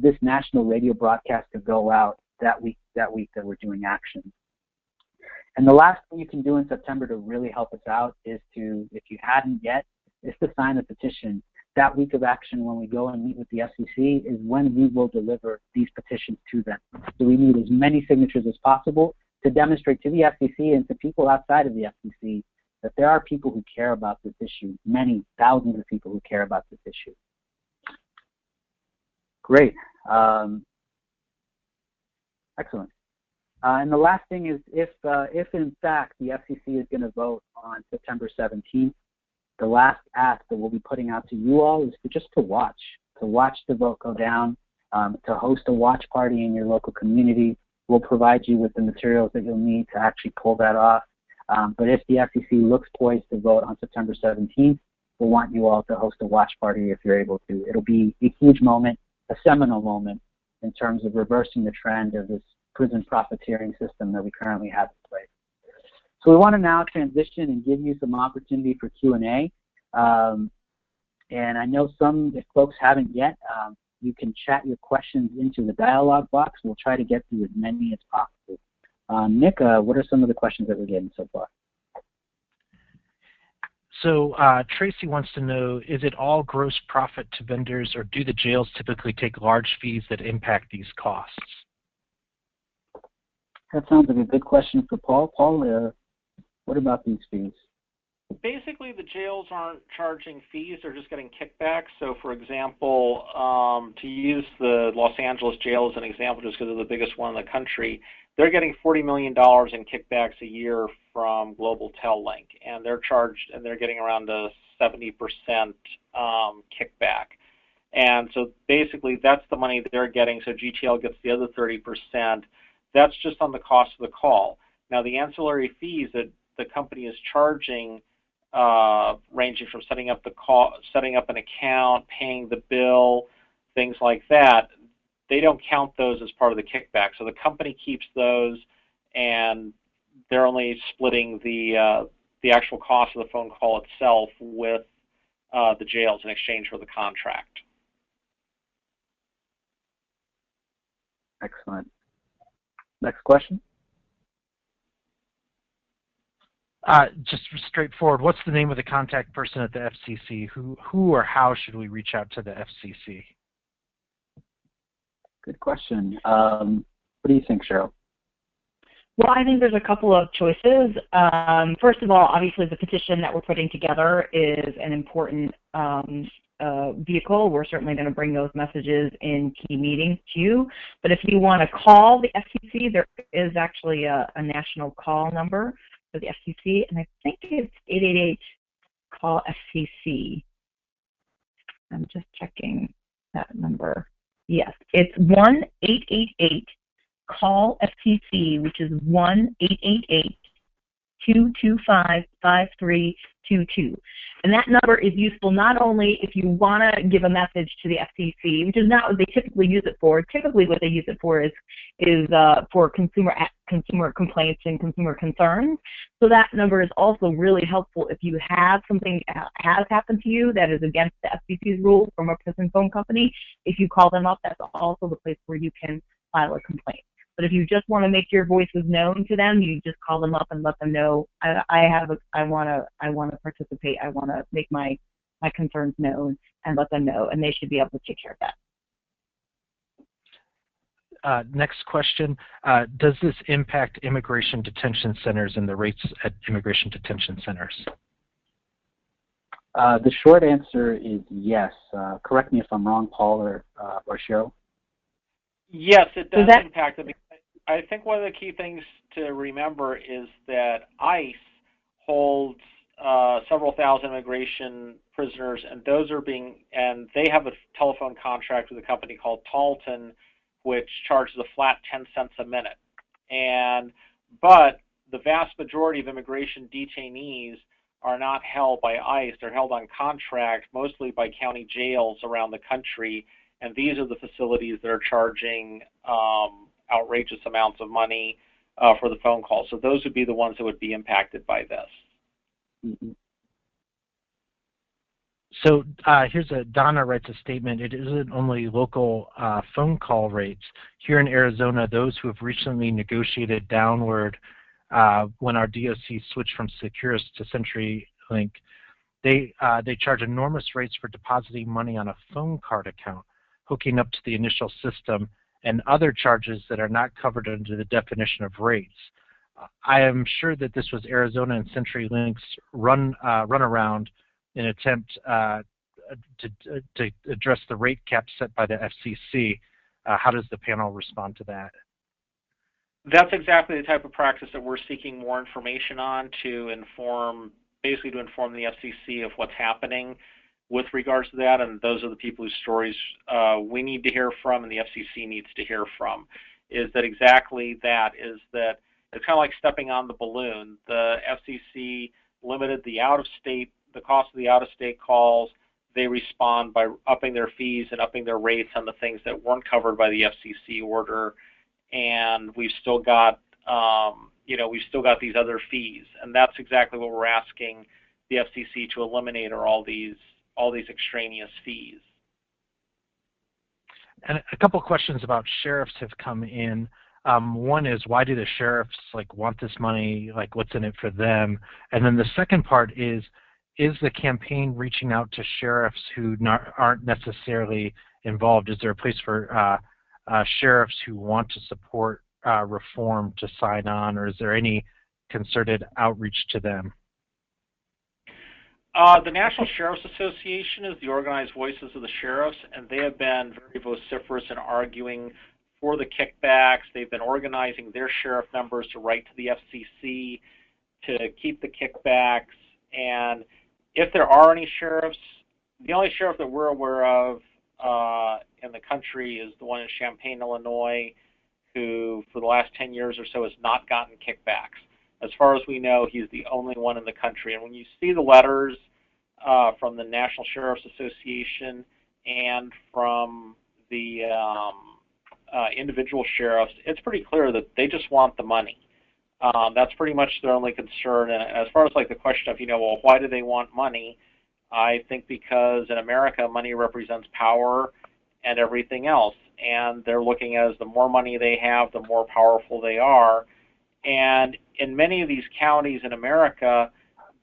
this national radio broadcast to go out that week that we're doing actions. And the last thing you can do in September to really help us out is to, if you hadn't yet, is to sign a petition. That week of action when we go and meet with the FCC is when we will deliver these petitions to them. So we need as many signatures as possible to demonstrate to the FCC and to people outside of the FCC that there are people who care about this issue, many thousands of people who care about this issue. Great. Excellent. And the last thing is if in fact the FCC is going to vote on September 17th, the last ask that we'll be putting out to you all is just to watch the vote go down, to host a watch party in your local community. We'll provide you with the materials that you'll need to actually pull that off. But if the FCC looks poised to vote on September 17th, we'll want you all to host a watch party if you're able to. It'll be a huge moment, a seminal moment in terms of reversing the trend of this prison profiteering system that we currently have in place. So we want to now transition and give you some opportunity for Q&A. And I know if folks haven't yet, you can chat your questions into the dialogue box. We'll try to get through as many as possible. Nick, what are some of the questions that we're getting so far? So Tracy wants to know, is it all gross profit to vendors, or do the jails typically take large fees that impact these costs? That sounds like a good question for Paul. Paul, what about these fees? Basically, the jails aren't charging fees, they're just getting kickbacks. So, for example, to use the Los Angeles jail as an example, just because they're the biggest one in the country, they're getting $40 million in kickbacks a year from Global Tel-Link, and they're charged, and they're getting around a 70% kickback. And so basically, that's the money that they're getting, so GTL gets the other 30%. That's just on the cost of the call. Now, the ancillary fees that the company is charging, ranging from setting up an account, paying the bill, things like that, they don't count those as part of the kickback. So the company keeps those, and they're only splitting the actual cost of the phone call itself with the jails in exchange for the contract. Excellent. Next question. Just straightforward, what's the name of the contact person at the FCC? Who or how should we reach out to the FCC? Good question. What do you think, Cheryl? Well, I think there's a couple of choices. First of all, obviously the petition that we're putting together is an important vehicle. We're certainly going to bring those messages in key meetings to you. But if you want to call the FCC, there is actually a national call number for the FCC, and I think it's 888-CALL-FCC. I'm just checking that number. Yes, it's 1-888-CALL-FCC, which is 1-888-225-5322. And that number is useful not only if you want to give a message to the FCC, which is not what they typically use it for. Typically what they use it for is for consumer complaints and consumer concerns. So that number is also really helpful if you have something has happened to you that is against the FCC's rules from a prison phone company. If you call them up, that's also the place where you can file a complaint. But if you just want to make your voices known to them, you just call them up and let them know, I want to participate. I want to make my concerns known, and let them know, and they should be able to take care of that. Next question, does this impact immigration detention centers and the rates at immigration detention centers? The short answer is yes. Correct me if I'm wrong, Paul or Cheryl. Yes, it does impact it. I think one of the key things to remember is that ICE holds several thousand immigration prisoners, and they have a telephone contract with a company called Talton, which charges a flat 10 cents a minute. But the vast majority of immigration detainees are not held by ICE. They're held on contract, mostly by county jails around the country, and these are the facilities that are charging outrageous amounts of money for the phone call. So those would be the ones that would be impacted by this. Mm-hmm. So Donna writes a statement, it isn't only local phone call rates. Here in Arizona, those who have recently negotiated downward when our DOC switched from Securus to CenturyLink, they charge enormous rates for depositing money on a phone card account, hooking up to the initial system, and other charges that are not covered under the definition of rates. I am sure that this was Arizona and CenturyLink's runaround in an attempt to address the rate cap set by the FCC. How does the panel respond to that? That's exactly the type of practice that we're seeking more information on to inform the FCC of what's happening with regards to that, and those are the people whose stories we need to hear from and the FCC needs to hear from, is that it's kind of like stepping on the balloon. The FCC limited the cost of the out-of-state calls. They respond by upping their fees and upping their rates on the things that weren't covered by the FCC order, and we've still got these other fees, and that's exactly what we're asking the FCC to eliminate, are all these extraneous fees. And a couple questions about sheriffs have come in. One is, why do the sheriffs want this money? What's in it for them? And then the second part is the campaign reaching out to sheriffs who aren't necessarily involved? Is there a place for sheriffs who want to support reform to sign on, or is there any concerted outreach to them? The National Sheriff's Association is the organized voices of the sheriffs, and they have been very vociferous in arguing for the kickbacks. They've been organizing their sheriff members to write to the FCC to keep the kickbacks. And if there are any sheriffs, the only sheriff that we're aware of in the country is the one in Champaign, Illinois, who for the last 10 years or so has not gotten kickbacks. As far as we know, he's the only one in the country. And when you see the letters from the National Sheriff's Association and from the individual sheriffs, it's pretty clear that they just want the money. That's pretty much their only concern. And as far as the question of, well, why do they want money? I think because in America, money represents power and everything else. And they're looking at, as the more money they have, the more powerful they are. And in many of these counties in America,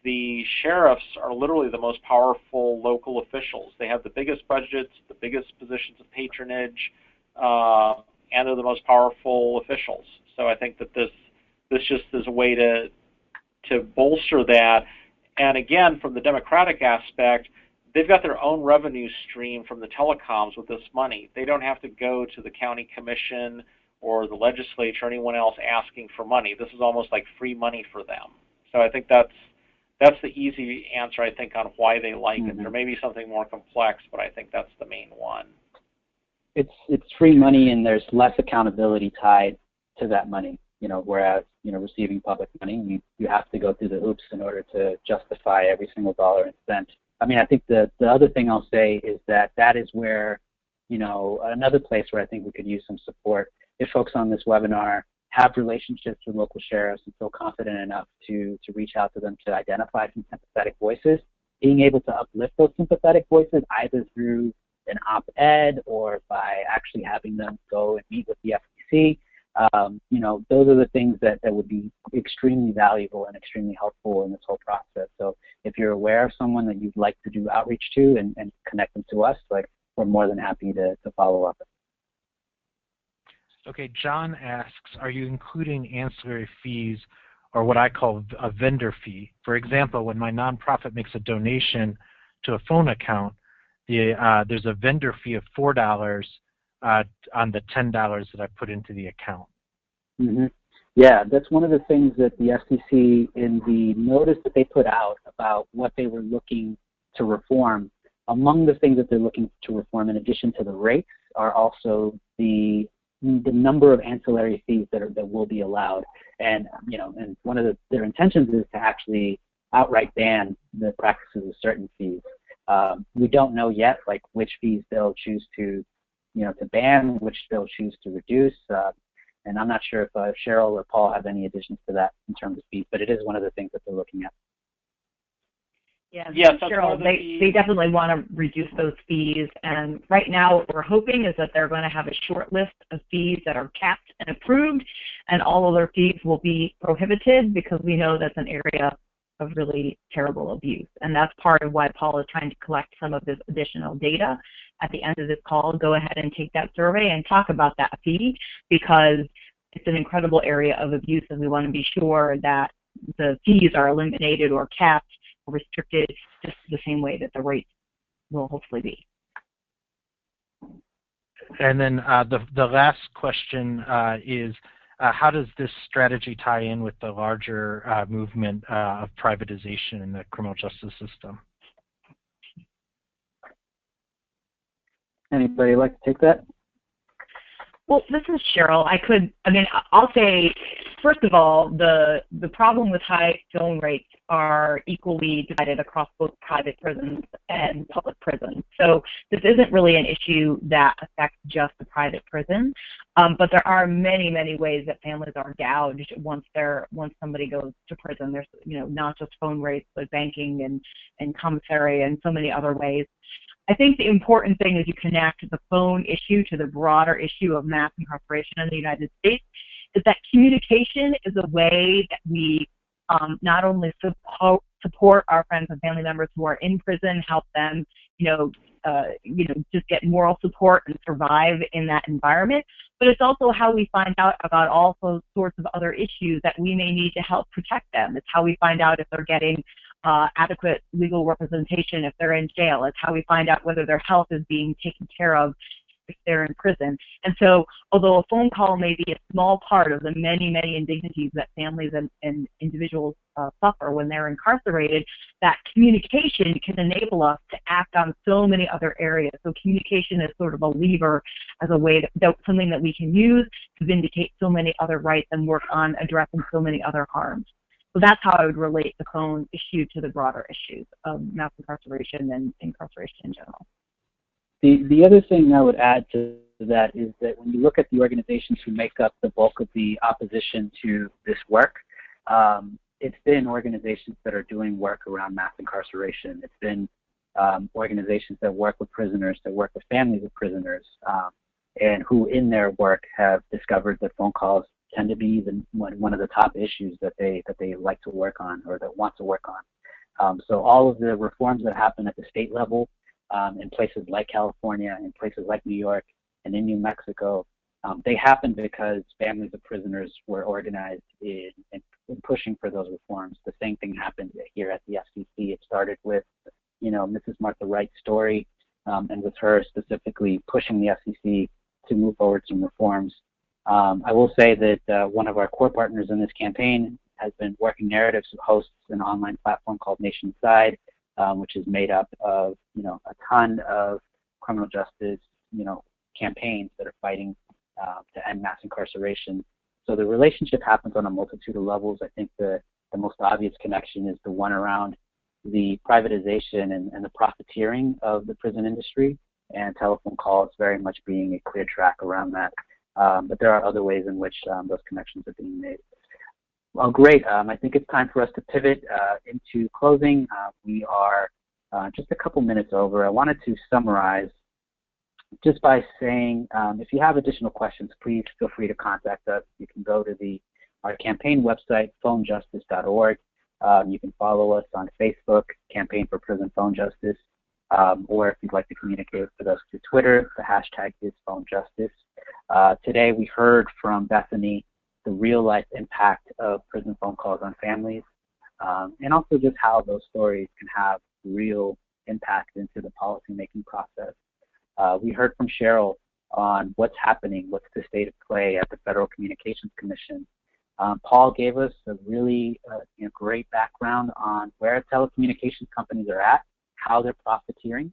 the sheriffs are literally the most powerful local officials. They have the biggest budgets, the biggest positions of patronage, and they're the most powerful officials. So I think that this just is a way to bolster that. And again, from the Democratic aspect, they've got their own revenue stream from the telecoms with this money. They don't have to go to the county commission or the legislature or anyone else asking for money. This is almost like free money for them. So I think that's the easy answer, I think, on why they like it. There may be something more complex, but I think that's the main one. It's free money, and there's less accountability tied to that money. Whereas receiving public money, you have to go through the hoops in order to justify every single dollar and cent. I mean, I think the other thing I'll say is that is where, another place where I think we could use some support. If folks on this webinar have relationships with local sheriffs and feel confident enough to reach out to them to identify some sympathetic voices, being able to uplift those sympathetic voices either through an op-ed or by actually having them go and meet with the FCC, those are the things that would be extremely valuable and extremely helpful in this whole process. So if you're aware of someone that you'd like to do outreach to and connect them to us, we're more than happy to follow up. Okay, John asks, are you including ancillary fees or what I call a vendor fee? For example, when my nonprofit makes a donation to a phone account, there's a vendor fee of $4 on the $10 that I put into the account. Mm-hmm. Yeah, that's one of the things that the FCC, in the notice that they put out about what they were looking to reform, among the things that they're looking to reform, in addition to the rates, are also the number of ancillary fees that will be allowed. And and one of their intentions is to actually outright ban the practices of certain fees. We don't know yet, like, which fees they'll choose to ban, which they'll choose to reduce. And I'm not sure if Cheryl or Paul have any additions to that in terms of fees, but it is one of the things that they're looking at. Yeah, Cheryl, they definitely want to reduce those fees. And right now what we're hoping is that they're going to have a short list of fees that are capped and approved, and all other fees will be prohibited, because we know that's an area of really terrible abuse. And that's part of why Paul is trying to collect some of this additional data. At the end of this call, go ahead and take that survey and talk about that fee, because it's an incredible area of abuse, and we want to be sure that the fees are eliminated or capped or restricted just the same way that the rates will hopefully be. And then the last question is, how does this strategy tie in with the larger movement of privatization in the criminal justice system? Anybody like to take that? Well, this is Cheryl. I'll say, first of all, the problem with high phone rates are equally divided across both private prisons and public prisons. So this isn't really an issue that affects just the private prison, but there are many, many ways that families are gouged once somebody goes to prison. There's not just phone rates, but banking and commissary and so many other ways. I think the important thing is you connect the phone issue to the broader issue of mass incarceration in the United States, is that communication is a way that we not only support our friends and family members who are in prison, help them, just get moral support and survive in that environment, but it's also how we find out about all sorts of other issues that we may need to help protect them. It's how we find out if they're getting adequate legal representation if they're in jail. It's how we find out whether their health is being taken care of if they're in prison. And so, although a phone call may be a small part of the many, many indignities that families and individuals suffer when they're incarcerated, that communication can enable us to act on so many other areas. So communication is sort of a lever, as a way something that we can use to vindicate so many other rights and work on addressing so many other harms. So that's how I would relate the phone issue to the broader issues of mass incarceration and incarceration in general. The other thing I would add to that is that when you look at the organizations who make up the bulk of the opposition to this work, it's been organizations that are doing work around mass incarceration. It's been organizations that work with prisoners, that work with families of prisoners, and who in their work have discovered that phone calls tend to be one of the top issues that they like to work on, or that want to work on. So all of the reforms that happen at the state level, in places like California, in places like New York, and in New Mexico, they happen because families of prisoners were organized in pushing for those reforms. The same thing happened here at the FCC. It started with, Mrs. Martha Wright's story, and with her specifically pushing the FCC to move forward some reforms. I will say that one of our core partners in this campaign has been Working Narratives, who hosts an online platform called Nationside, which is made up of a ton of criminal justice campaigns that are fighting to end mass incarceration. So the relationship happens on a multitude of levels. I think the most obvious connection is the one around the privatization and the profiteering of the prison industry, and telephone calls very much being a clear track around that. But there are other ways in which those connections are being made. Well, great. I think it's time for us to pivot into closing. We are just a couple minutes over. I wanted to summarize just by saying, if you have additional questions, please feel free to contact us. You can go to our campaign website, phonejustice.org. You can follow us on Facebook, Campaign for Prison Phone Justice, or if you'd like to communicate with us through Twitter, the hashtag is PhoneJustice. Today we heard from Bethany the real-life impact of prison phone calls on families, and also just how those stories can have real impact into the policymaking process. We heard from Cheryl on what's happening, what's the state of play at the Federal Communications Commission, Paul gave us a really great background on where telecommunications companies are at, how they're profiteering,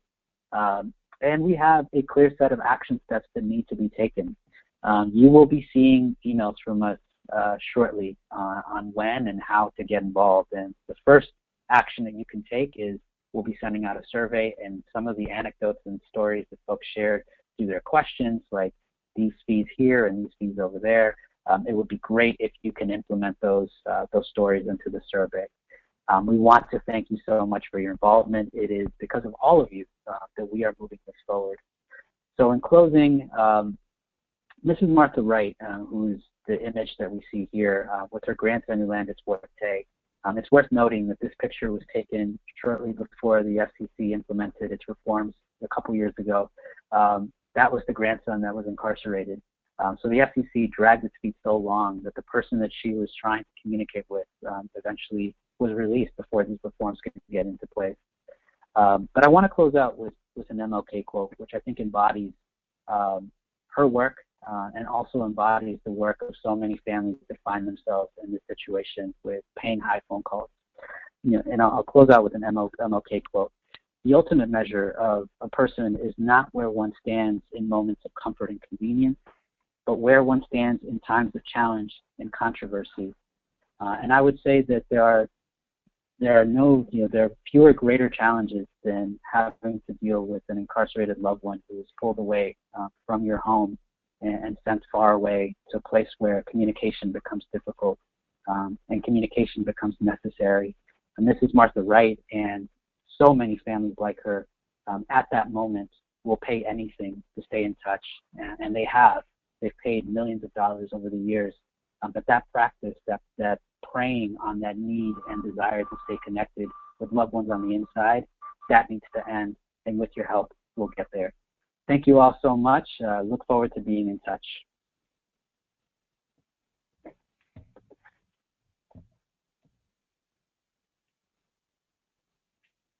and we have a clear set of action steps that need to be taken. You will be seeing emails from us shortly on when and how to get involved. And the first action that you can take is we'll be sending out a survey, and some of the anecdotes and stories that folks shared through their questions, like these fees here and these fees over there. It would be great if you can implement those stories into the survey. We want to thank you so much for your involvement. It is because of all of you that we are moving this forward. So in closing, Mrs. Martha Wright, who is the image that we see here, with her grandson who landed Forte. It's worth noting that this picture was taken shortly before the FCC implemented its reforms a couple years ago. That was the grandson that was incarcerated. So the FCC dragged its feet so long that the person that she was trying to communicate with eventually was released before these reforms could get into place. But I want to close out with an MLK quote, which I think embodies her work and also embodies the work of so many families that find themselves in this situation with paying high phone calls. And I'll close out with an MLK quote. The ultimate measure of a person is not where one stands in moments of comfort and convenience, but where one stands in times of challenge and controversy. And I would say that there are fewer greater challenges than having to deal with an incarcerated loved one who is pulled away from your home and sent far away to a place where communication becomes difficult and communication becomes necessary. And this is Martha Wright, and so many families like her at that moment will pay anything to stay in touch, and they have. They've paid millions of dollars over the years, but that practice, that preying on that need and desire to stay connected with loved ones on the inside, that needs to end, and with your help, we'll get there. Thank you all so much. Look forward to being in touch.